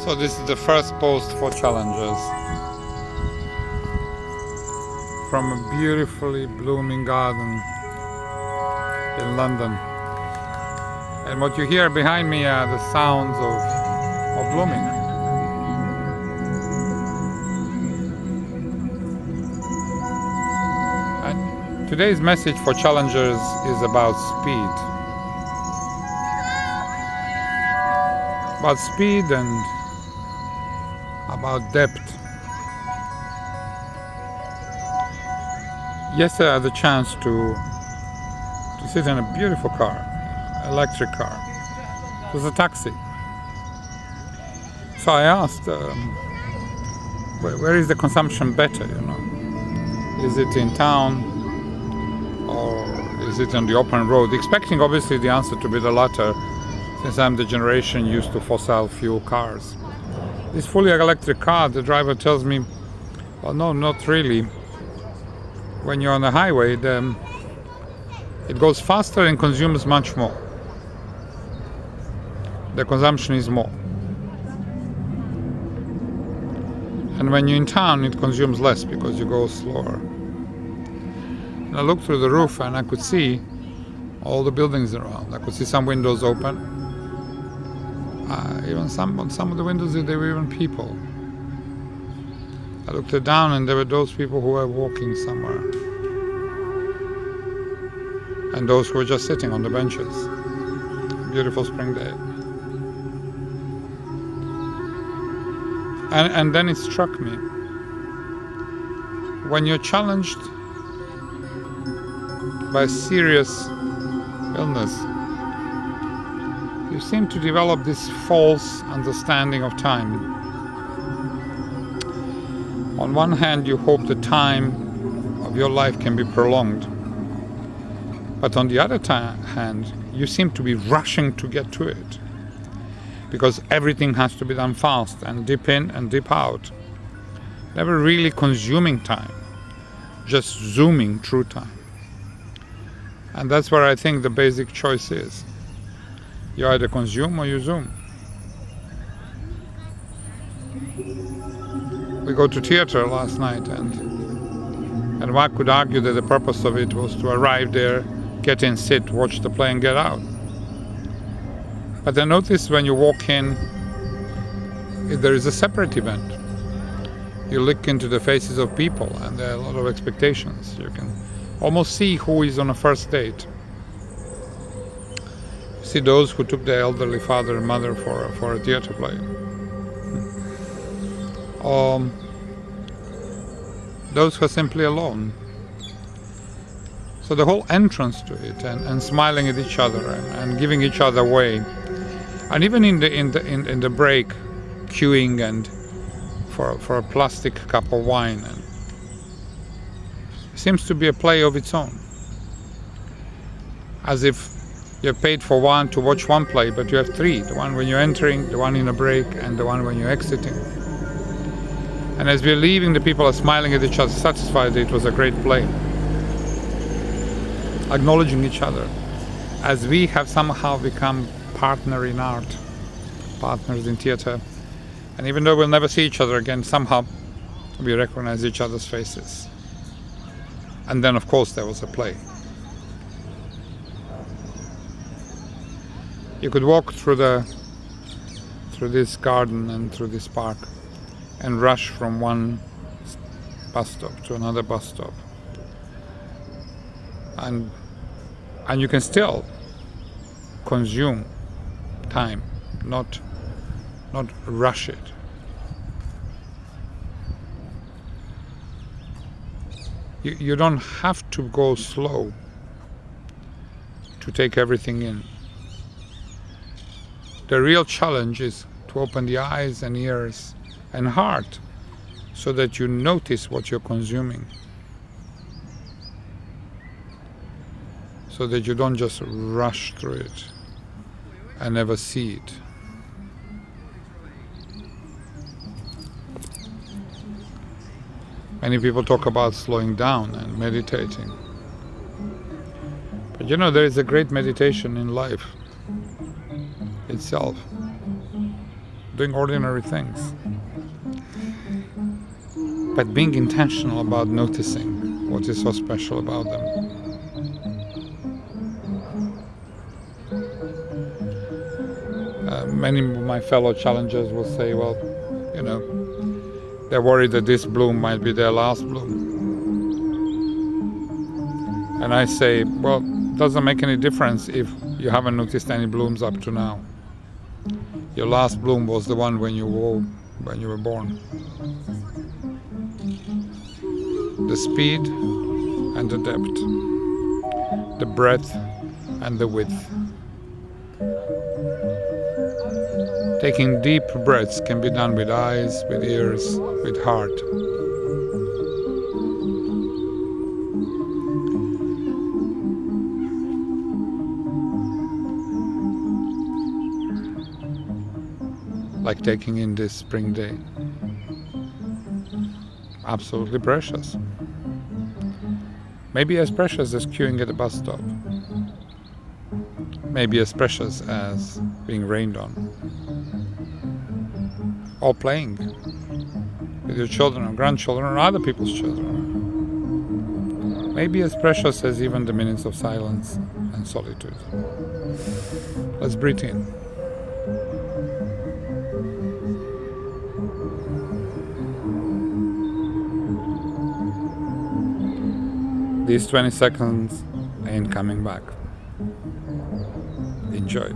So this is the first post for challengers from a beautifully blooming garden in London. And what you hear behind me are the sounds of blooming. And today's message for challengers is about speed. About speed and about depth. Yesterday I had the chance to sit in a beautiful car, electric car. It was a taxi. So I asked, where is the consumption better, you know? Is it in town or is it on the open road? Expecting obviously the answer to be the latter, since I'm the generation used to fossil fuel cars. This fully electric car, the driver tells me, well, no, not really. When you're on the highway, it goes faster and consumes much more. The consumption is more. And when you're in town, it consumes less because you go slower. And I looked through the roof and I could see all the buildings around. I could see some windows open. Even some of the windows, there were even people. I looked down and there were those people who were walking somewhere. And those who were just sitting on the benches. Beautiful spring day. And then it struck me. When you're challenged by a serious illness, you seem to develop this false understanding of time. On one hand, you hope the time of your life can be prolonged. But on the other hand, you seem to be rushing to get to it. Because everything has to be done fast and dip in and dip out. Never really consuming time, just zooming through time. And that's where I think the basic choice is. You either consume or you zoom. We go to theater last night and one could argue that the purpose of it was to arrive there, get in, sit, watch the play and get out. But I noticed when you walk in, there is a separate event. You look into the faces of people and there are a lot of expectations. You can almost see who is on a first date. You see those who took their elderly father and mother for a theater play. Those who are simply alone. So the whole entrance to it and smiling at each other and giving each other way. And even in the break, queuing and for a plastic cup of wine, and it seems to be a play of its own. As if you're paid for one to watch one play, but you have three: the one when you're entering, the one in a break, and the one when you're exiting. And as we're leaving, the people are smiling at each other, satisfied that it was a great play, acknowledging each other, as we have somehow become partner in art, partners in theater. And even though we'll never see each other again, somehow we recognize each other's faces. And then of course there was a play. You could walk through this garden and through this park and rush from one bus stop to another bus stop. And you can still consume time, not rush it. You don't have to go slow to take everything in. The real challenge is to open the eyes and ears and heart so that you notice what you're consuming. So that you don't just rush through it and never see it. Many people talk about slowing down and meditating. But you know, there is a great meditation in life itself. doing ordinary things. But being intentional about noticing what is so special about them. Many of my fellow challengers will say, well, they're worried that this bloom might be their last bloom. And I say, well, it doesn't make any difference if you haven't noticed any blooms up to now. Your last bloom was the one when you were born. The speed and the depth, the breadth and the width. Taking deep breaths can be done with eyes, with ears, with heart. Like taking in this spring day. Absolutely precious. Maybe as precious as queuing at a bus stop. Maybe as precious as being rained on. Or playing with your children or grandchildren or other people's children. Maybe as precious as even the minutes of silence and solitude. Let's breathe in. These 20 seconds ain't coming back. Enjoy.